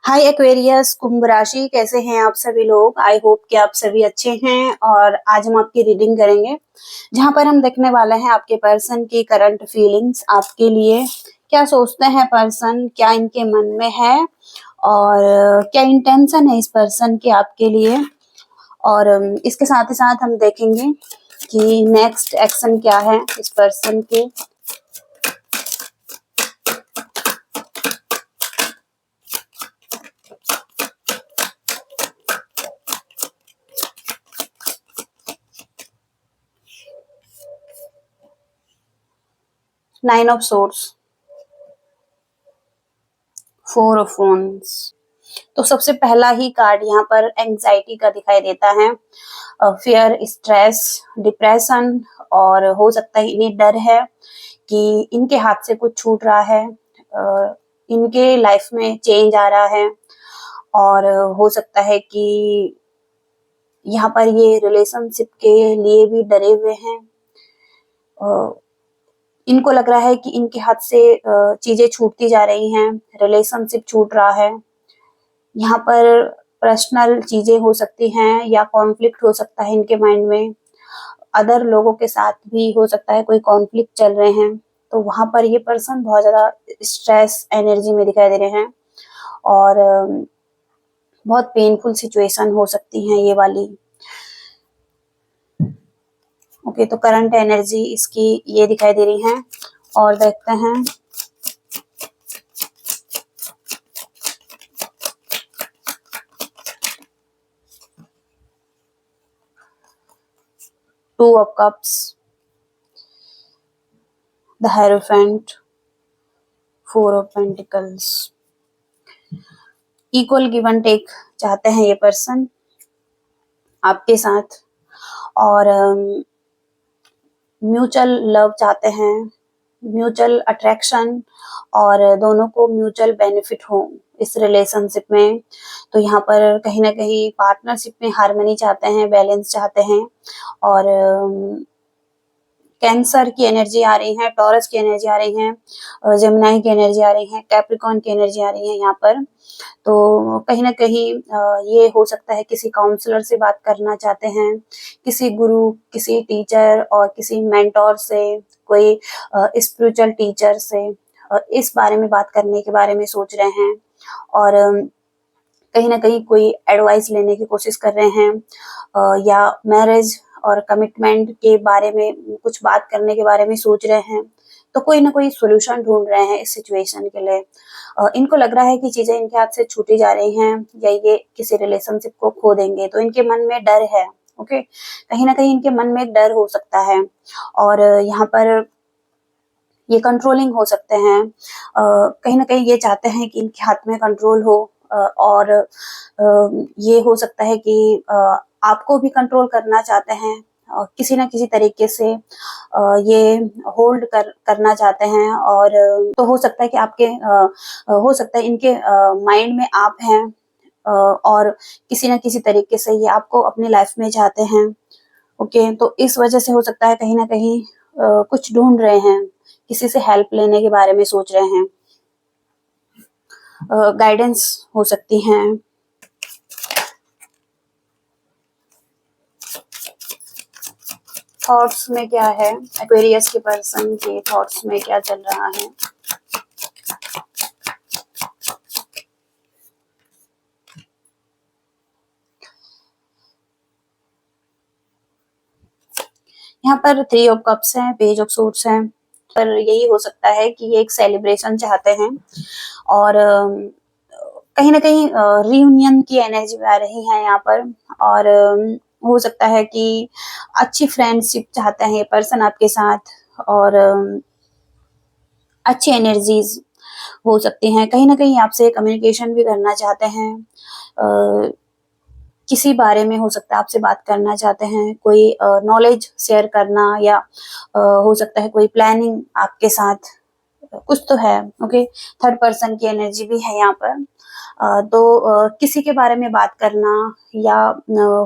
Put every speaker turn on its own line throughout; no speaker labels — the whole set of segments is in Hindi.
हाय एक्वेरियस कुंभ राशि, कैसे हैं आप सभी लोग। आई होप कि आप सभी अच्छे हैं। और आज हम आपकी रीडिंग करेंगे जहां पर हम देखने वाले हैं आपके पर्सन की करंट फीलिंग्स आपके लिए। क्या सोचते हैं पर्सन, क्या इनके मन में है और क्या इंटेंशन है इस पर्सन की आपके लिए। और इसके साथ ही साथ हम देखेंगे कि नेक्स्ट एक्शन क्या है इस पर्सन के। 9 ऑफ सोर्स, 4 ऑफ wands। तो सबसे पहला ही कार्ड यहाँ पर एंजाइटी का दिखाई देता है। फियर, स्ट्रेस, डिप्रेशन, और हो सकता है इन्हें डर है कि इनके हाथ से कुछ छूट रहा है, इनके लाइफ में चेंज आ रहा है। और हो सकता है कि यहाँ पर ये रिलेशनशिप के लिए भी डरे हुए हैं। इनको लग रहा है कि इनके हाथ से चीजें छूटती जा रही हैं, रिलेशनशिप छूट रहा है। यहाँ पर पर्सनल चीजें हो सकती हैं या कॉन्फ्लिक्ट हो सकता है इनके माइंड में। अदर लोगों के साथ भी हो सकता है कोई कॉन्फ्लिक्ट चल रहे हैं। तो वहां पर ये पर्सन बहुत ज्यादा स्ट्रेस एनर्जी में दिखाई दे रहे हैं। और बहुत पेनफुल सिचुएशन हो सकती है ये वाली। ओके, तो करंट एनर्जी इसकी ये दिखाई दे रही है। और देखते हैं two of cups, the hierophant, 4 of pentacles. Equal give and take चाहते हैं ये पर्सन आपके साथ। और म्यूचुअल लव चाहते हैं, म्यूचुअल अट्रैक्शन, और दोनों को म्यूचुअल बेनिफिट हो इस रिलेशनशिप में। तो यहाँ पर कहीं ना कहीं पार्टनरशिप में हार्मनी चाहते हैं, बैलेंस चाहते हैं। और कैंसर की एनर्जी आ रही है, टॉरस की एनर्जी आ रही है, जेमिनी की एनर्जी आ रही है, कैप्रिकॉर्न की एनर्जी आ रही है यहाँ पर। तो कहीं ना कहीं ये हो सकता है किसी काउंसलर से बात करना चाहते हैं, किसी गुरु, किसी टीचर और किसी मेंटोर से, कोई स्पिरिचुअल टीचर से इस बारे में बात करने के बारे में सोच रहे हैं। और कहीं ना कहीं कोई एडवाइस लेने की कोशिश कर रहे हैं, या मैरिज और कमिटमेंट के बारे में कुछ बात करने के बारे में सोच रहे हैं। तो कोई ना कोई सोल्यूशन ढूंढ रहे हैं इस सिचुएशन के लिए। इनको लग रहा है कि चीजें इनके हाथ से छूटी जा रही हैं या ये किसी रिलेशनशिप को खो देंगे। तो इनके मन में डर है। ओके, कहीं ना कहीं इनके मन में एक डर हो सकता है। और यहाँ पर ये कंट्रोलिंग हो सकते हैं। कहीं ना कहीं ये चाहते हैं कि इनके हाथ में कंट्रोल हो। और ये हो सकता है कि आपको भी कंट्रोल करना चाहते हैं, किसी ना किसी तरीके से ये होल्ड करना चाहते हैं। और तो हो सकता है कि आपके हो सकता है इनके माइंड में आप हैं, और किसी ना किसी तरीके से ये आपको अपनी लाइफ में चाहते हैं। ओके, तो इस वजह से हो सकता है कहीं ना कहीं कुछ ढूंढ रहे हैं, किसी से हेल्प लेने के बारे में सोच रहे हैं, गाइडेंस हो सकती हैं। थॉट्स में क्या है, एक्वेरियस के पर्सन के थॉट्स में क्या चल रहा है। यहाँ पर 3 ऑफ कप्स हैं, पेज ऑफ सोर्स हैं। पर यही हो सकता है कि ये एक सेलिब्रेशन चाहते हैं। और कहीं ना कहीं रियूनियन की एनर्जी आ रही है यहाँ पर। और हो सकता है कि अच्छी फ्रेंडशिप चाहते हैं ये पर्सन आपके साथ। और अच्छी एनर्जीज हो सकती हैं, कहीं ना कहीं आपसे कम्युनिकेशन भी करना चाहते हैं। किसी बारे में हो सकता है आपसे बात करना चाहते हैं, कोई नॉलेज शेयर करना, या हो सकता है कोई प्लानिंग आपके साथ कुछ तो है। ओके, थर्ड पर्सन की एनर्जी भी है यहाँ पर। तो किसी के बारे में बात करना, या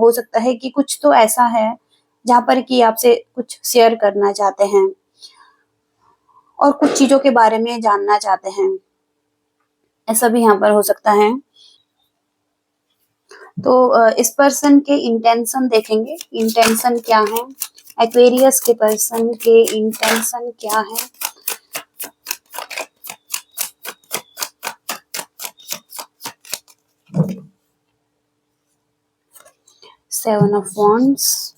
हो सकता है कि कुछ तो ऐसा है जहाँ पर कि आपसे कुछ शेयर करना चाहते हैं और कुछ चीजों के बारे में जानना चाहते हैं। ऐसा भी यहाँ पर हो सकता है। तो इस पर्सन के इंटेंशन देखेंगे, इंटेंशन क्या है, एक्वेरियस के पर्सन के इंटेंशन क्या है। सेवन ऑफ वॉन्ड्स,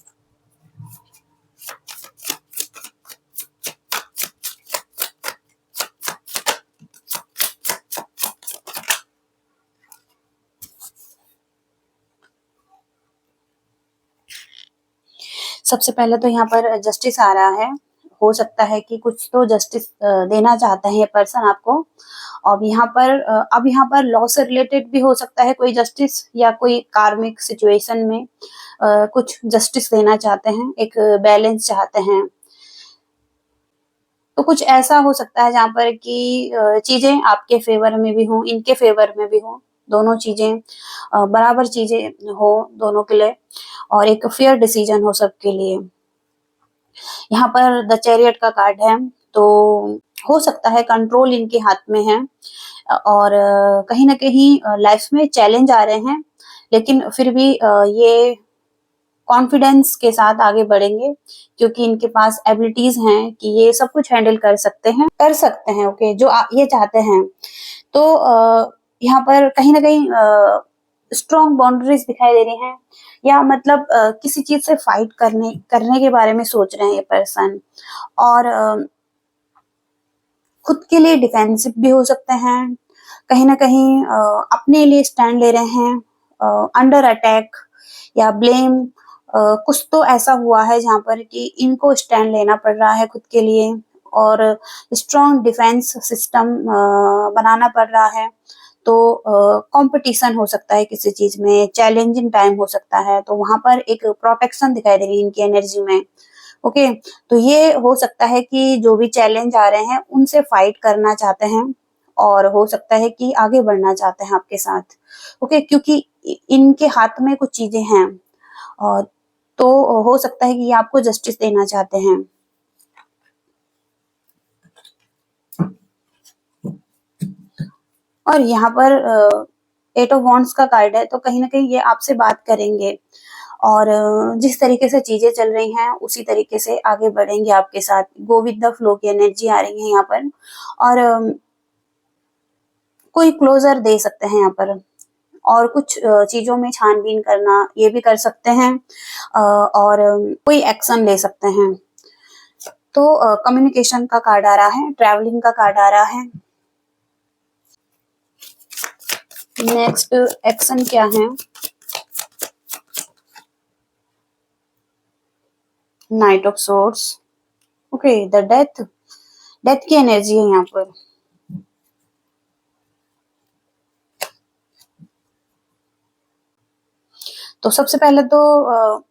सबसे पहले तो यहाँ पर जस्टिस आ रहा है। हो सकता है कि कुछ तो जस्टिस देना चाहता है ये पर्सन आपको। अब यहाँ पर लॉ से रिलेटेड भी हो सकता है कोई जस्टिस, या कोई कार्मिक सिचुएशन में कुछ जस्टिस देना चाहते हैं, एक बैलेंस चाहते हैं। तो कुछ ऐसा हो सकता है जहाँ पर कि चीजें आपके फेवर में भी हों, इनके फेवर में भी हों, दोनों चीजें बराबर चीजें हो दोनों के लिए, और एक फेयर डिसीजन हो सबके लिए। यहाँ पर द चैरियट का कार्ड है, तो हो सकता है कंट्रोल इनके हाथ में है, और कहीं ना कहीं लाइफ में चैलेंज आ रहे हैं, लेकिन फिर भी ये कॉन्फिडेंस के साथ आगे बढ़ेंगे, क्योंकि इनके पास एबिलिटीज हैं कि ये सब कुछ हैंडल कर सकते हैं। ओके, जो ये चाहते हैं। तो यहाँ पर कहीं ना कहीं स्ट्रॉन्ग बाउंड्रीज दिखाई दे रही हैं, या मतलब किसी चीज से फाइट करने के बारे में सोच रहे हैं ये पर्सन, और खुद के लिए डिफेंसिव भी हो सकते हैं, कहीं ना कहीं अपने लिए स्टैंड ले रहे हैं, अंडर अटैक या ब्लेम, कुछ तो ऐसा हुआ है जहां पर कि इनको स्टैंड लेना पड़ रहा है खुद के लिए, और स्ट्रॉन्ग डिफेंस सिस्टम बनाना पड़ रहा है। तो कंपटीशन हो सकता है किसी चीज में, चैलेंजिंग टाइम हो सकता है, तो वहां पर एक प्रोटेक्शन दिखाई दे रही है इनकी एनर्जी में। ओके, तो ये हो सकता है कि जो भी चैलेंज आ रहे हैं उनसे फाइट करना चाहते हैं, और हो सकता है कि आगे बढ़ना चाहते हैं आपके साथ। ओके, क्योंकि इनके हाथ में कुछ चीजें हैं, और तो हो सकता है कि ये आपको जस्टिस देना चाहते हैं। और यहाँ पर एट ऑफ वॉन्ड्स का कार्ड है, तो कहीं ना कहीं ये आपसे बात करेंगे, और जिस तरीके से चीजें चल रही हैं उसी तरीके से आगे बढ़ेंगे आपके साथ। गो विद द फ्लो की एनर्जी आ रही है यहाँ पर, और कोई क्लोजर दे सकते हैं यहाँ पर, और कुछ चीजों में छानबीन करना ये भी कर सकते हैं, और कोई एक्शन ले सकते हैं। तो कम्युनिकेशन का कार्ड आ रहा है, ट्रैवलिंग का कार्ड आ रहा है। नेक्स्ट एक्शन क्या है? Night of swords. Okay, the death, death की एनर्जी है यहाँ पर। तो सबसे पहले तो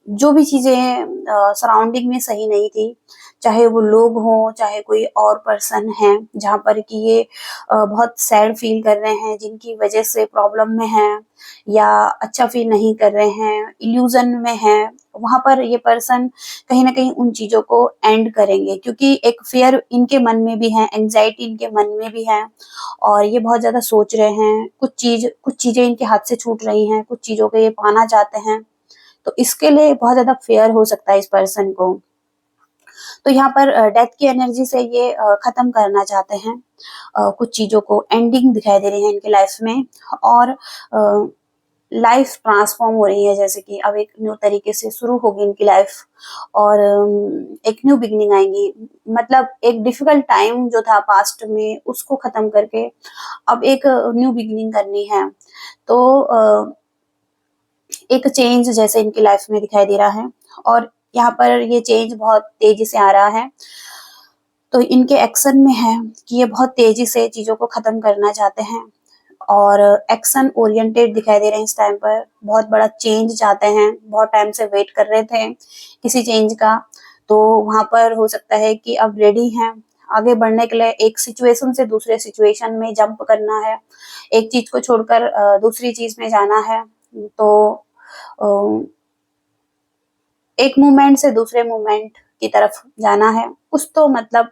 जो भी चीजें सराउंडिंग में सही नहीं थी, चाहे वो लोग हों, चाहे कोई और पर्सन है, जहाँ पर कि ये बहुत सैड फील कर रहे हैं, जिनकी वजह से प्रॉब्लम में हैं, या अच्छा फील नहीं कर रहे हैं, इल्यूजन में हैं, वहां पर ये पर्सन कहीं ना कहीं उन चीजों को एंड करेंगे, क्योंकि एक फियर इनके मन में भी है, एंग्जाइटी इनके मन में भी है, और ये बहुत ज्यादा सोच रहे हैं। कुछ चीजें इनके हाथ से छूट रही हैं, कुछ चीजों को ये पाना चाहते हैं, तो इसके लिए बहुत ज्यादा फेयर हो सकता है इस पर्सन को। तो यहाँ पर डेथ की एनर्जी से ये खत्म करना चाहते हैं, कुछ चीजों को एंडिंग दिखाई दे रही है इनके लाइफ में, और लाइफ ट्रांसफॉर्म हो रही है, जैसे कि अब एक न्यू तरीके से शुरू होगी इनकी लाइफ, और एक न्यू बिगनिंग आएंगी। मतलब एक डिफिकल्ट टाइम जो था पास्ट में उसको खत्म करके अब एक न्यू बिगनिंग करनी है। तो एक चेंज जैसे इनकी लाइफ में दिखाई दे रहा है, और यहाँ पर ये चेंज बहुत तेजी से आ रहा है। तो इनके एक्शन में है कि ये बहुत तेजी से चीजों को खत्म करना चाहते हैं, और एक्शन ओरिएंटेड दिखाई दे रहे हैं इस टाइम पर। बहुत बड़ा चेंज चाहते हैं, बहुत टाइम से वेट कर रहे थे किसी चेंज का, तो वहां पर हो सकता है कि अब रेडी हैं आगे बढ़ने के लिए, एक सिचुएशन से दूसरे सिचुएशन में जंप करना है, एक चीज को छोड़कर दूसरी चीज में जाना है। तो एक मूवमेंट से दूसरे मूवमेंट की तरफ जाना है, कुछ तो मतलब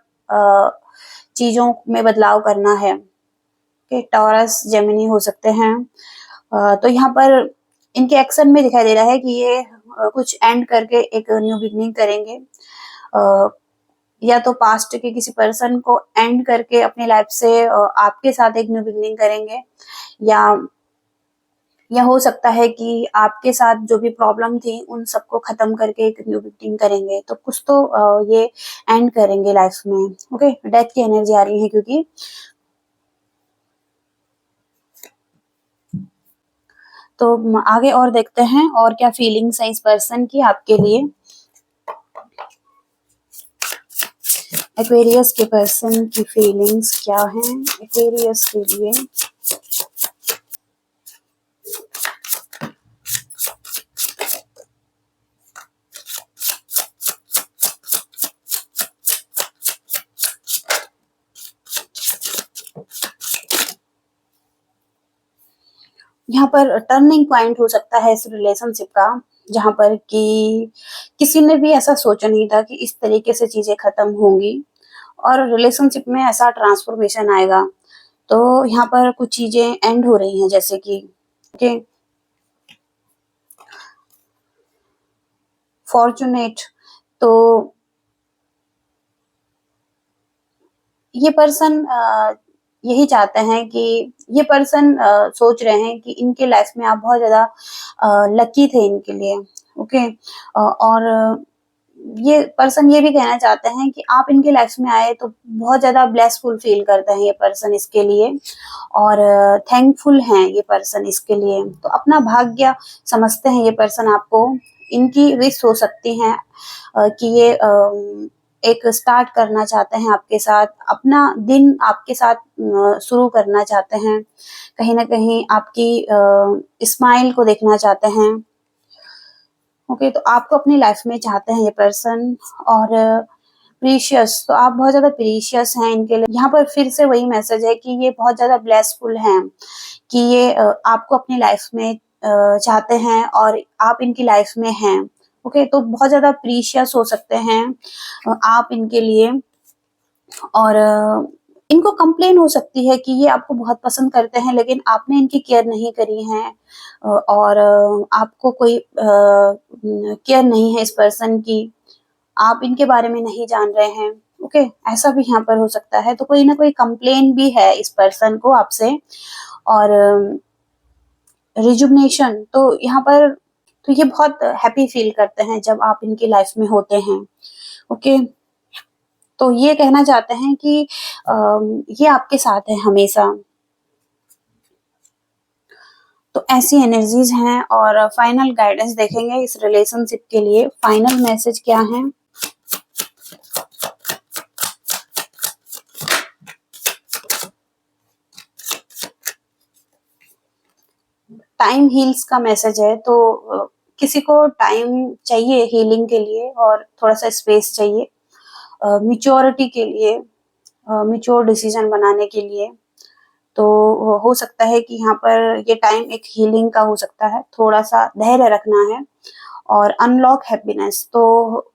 चीजों में बदलाव करना है। कि टॉरस जेमिनी हो सकते हैं, तो यहाँ पर इनके एक्शन में दिखाई दे रहा है कि ये कुछ एंड करके एक न्यू बिगनिंग करेंगे, या तो पास्ट के किसी पर्सन को एंड करके अपनी लाइफ से आपके साथ एक न्यू बिगनिंग करेंगे, या हो सकता है कि आपके साथ जो भी प्रॉब्लम थी उन सबको खत्म करके एक न्यू बिगनिंग करेंगे। तो कुछ तो ये एंड करेंगे लाइफ में। ओके, डेथ की एनर्जी आ रही है क्योंकि तो आगे और देखते हैं और क्या फीलिंग्स है इस पर्सन की आपके लिए। एक्वेरियस के पर्सन की फीलिंग्स क्या हैं एक्वेरियस के लिए। यहाँ पर टर्निंग पॉइंट हो सकता है इस रिलेशनशिप का, जहाँ पर कि किसी ने भी ऐसा सोचा नहीं था कि इस तरीके से चीजें खत्म होंगी और रिलेशनशिप में ऐसा ट्रांसफॉर्मेशन आएगा। तो यहाँ पर कुछ चीजें एंड हो रही हैं, जैसे कि फॉर्चुनेट। तो ये पर्सन यही चाहते हैं कि ये पर्सन सोच रहे हैं कि इनके लाइफ में आप बहुत ज्यादा लकी थे इनके लिए। ओके, और ये पर्सन ये भी कहना चाहते हैं कि आप इनके लाइफ में आए तो बहुत ज्यादा ब्लेसफुल फील करते हैं ये पर्सन इसके लिए, और थैंकफुल हैं ये पर्सन इसके लिए। तो अपना भाग्य समझते हैं ये पर्सन आपको। इनकी विश हो सकती है कि ये एक स्टार्ट करना चाहते हैं आपके साथ, अपना दिन आपके साथ शुरू करना चाहते हैं, कहीं ना कहीं आपकी स्माइल को देखना चाहते हैं। ओके, तो आपको अपनी लाइफ में चाहते हैं ये पर्सन। और प्रीशियस, तो आप बहुत ज्यादा प्रीशियस हैं इनके लिए। यहाँ पर फिर से वही मैसेज है कि ये बहुत ज्यादा ब्लेसफुल हैं कि ये आपको अपनी लाइफ में चाहते हैं और आप इनकी लाइफ में हैं। ओके, तो बहुत ज्यादा प्रीशियस हो सकते हैं आप इनके लिए। और इनको कंप्लेन हो सकती है कि ये आपको बहुत पसंद करते हैं लेकिन आपने इनकी केयर नहीं करी है, और आपको कोई केयर नहीं है इस पर्सन की, आप इनके बारे में नहीं जान रहे हैं। ओके, ऐसा भी यहाँ पर हो सकता है। तो कोई ना कोई कंप्लेन भी है इस पर्सन को आपसे। और रिजुवनेशन, तो यहाँ पर तो ये बहुत हैप्पी फील करते हैं जब आप इनकी लाइफ में होते हैं। ओके, तो ये कहना चाहते हैं कि ये आपके साथ है हमेशा। तो ऐसी एनर्जीज हैं। और फाइनल गाइडेंस देखेंगे इस रिलेशनशिप के लिए, फाइनल मैसेज क्या है। टाइम हील्स का मैसेज है। तो किसी को टाइम चाहिए हीलिंग के लिए और थोड़ा सा स्पेस चाहिए मैच्योरिटी के लिए, मैच्योर डिसीजन बनाने के लिए। तो हो सकता है कि यहाँ पर ये टाइम एक हीलिंग का हो सकता है, थोड़ा सा धैर्य रखना है और अनलॉक हैप्पीनेस। तो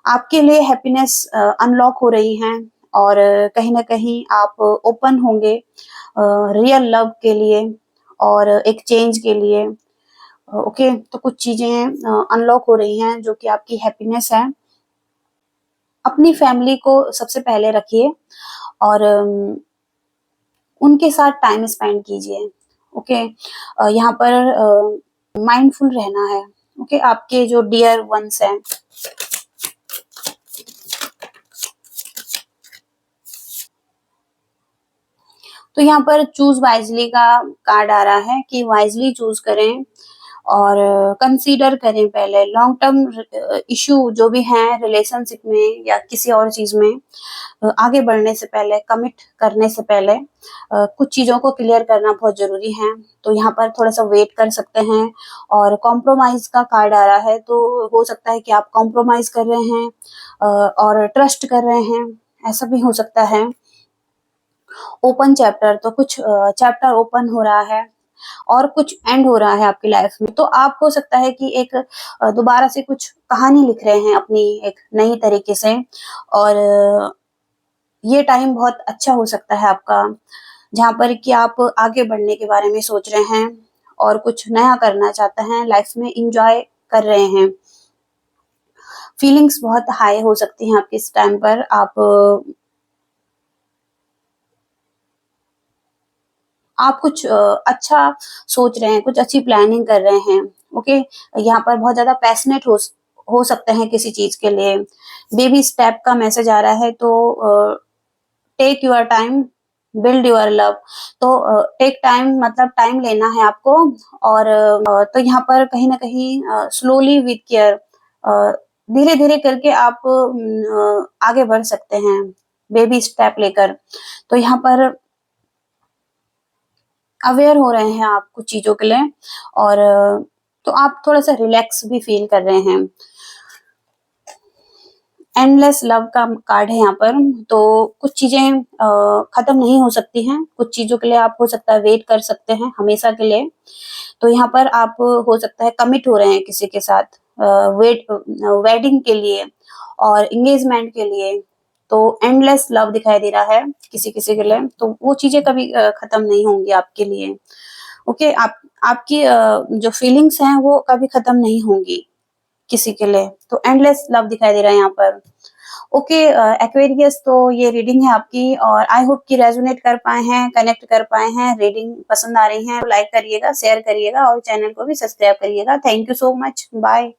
आपके लिए हैप्पीनेस अनलॉक हो रही है और कहीं ना कहीं आप ओपन होंगे रियल लव के लिए और एक चेंज के लिए। ओके, तो कुछ चीजें अनलॉक हो रही हैं जो कि आपकी हैप्पीनेस है। अपनी फैमिली को सबसे पहले रखिए और उनके साथ टाइम स्पेंड कीजिए। ओके, यहाँ पर माइंडफुल रहना है। ओके, आपके जो डियर वंस हैं। तो यहाँ पर चूज वाइजली का कार्ड आ रहा है कि वाइजली चूज करें और कंसीडर करें पहले लॉन्ग टर्म इशू जो भी हैं रिलेशनशिप में या किसी और चीज में। आगे बढ़ने से पहले, कमिट करने से पहले कुछ चीजों को क्लियर करना बहुत जरूरी है। तो यहाँ पर थोड़ा सा वेट कर सकते हैं। और कॉम्प्रोमाइज का कार्ड आ रहा है, तो हो सकता है कि आप कॉम्प्रोमाइज कर रहे हैं और ट्रस्ट कर रहे हैं, ऐसा भी हो सकता है। ओपन चैप्टर, तो कुछ चैप्टर ओपन हो रहा है और कुछ एंड हो रहा है आपकी लाइफ में। तो आप हो सकता है कि एक दोबारा से कुछ कहानी लिख रहे हैं अपनी एक नई तरीके से। और ये टाइम बहुत अच्छा हो सकता है आपका, जहाँ पर कि आप आगे बढ़ने के बारे में सोच रहे हैं और कुछ नया करना चाहते हैं, लाइफ में एंजॉय कर रहे हैं। फीलिंग्स बहुत हाई हो सकती हैं आपकी इस टाइम पर। आप कुछ अच्छा सोच रहे हैं, कुछ अच्छी प्लानिंग कर रहे हैं। ओके, यहाँ पर बहुत ज्यादा पैशनेट हो सकते हैं किसी चीज के लिए। बेबी स्टेप का मैसेज आ रहा है, तो take your time, build your love. तो टेक टाइम मतलब टाइम लेना है आपको, और तो यहाँ पर कहीं ना कहीं स्लोली विथ केयर, धीरे धीरे करके आप आगे बढ़ सकते हैं बेबी स्टेप लेकर। तो यहाँ पर अवेयर हो रहे हैं आप कुछ चीजों के लिए, और तो आप थोड़ा सा रिलैक्स भी फील कर रहे हैं। एंडलेस लव का कार्ड है यहाँ पर। तो कुछ चीजें खत्म नहीं हो सकती हैं, कुछ चीजों के लिए आप हो सकता है वेट कर सकते हैं हमेशा के लिए। तो यहाँ पर आप हो सकता है कमिट हो रहे हैं किसी के साथ, वेडिंग के लिए और एंगेजमेंट के लिए। तो एंडलेस लव दिखाई दे रहा है किसी किसी के लिए, तो वो चीजें कभी खत्म नहीं होंगी आपके लिए। ओके, आपकी जो फीलिंग्स हैं वो कभी खत्म नहीं होंगी किसी के लिए। तो एंडलेस लव दिखाई दे रहा है यहाँ पर। ओके एक्वेरियस, तो ये रीडिंग है आपकी, और आई होप कि रेजोनेट कर पाए हैं, कनेक्ट कर पाए हैं, रीडिंग पसंद आ रही है तो लाइक करिएगा, शेयर करिएगा और चैनल को भी सब्सक्राइब करिएगा। Thank you so much, bye.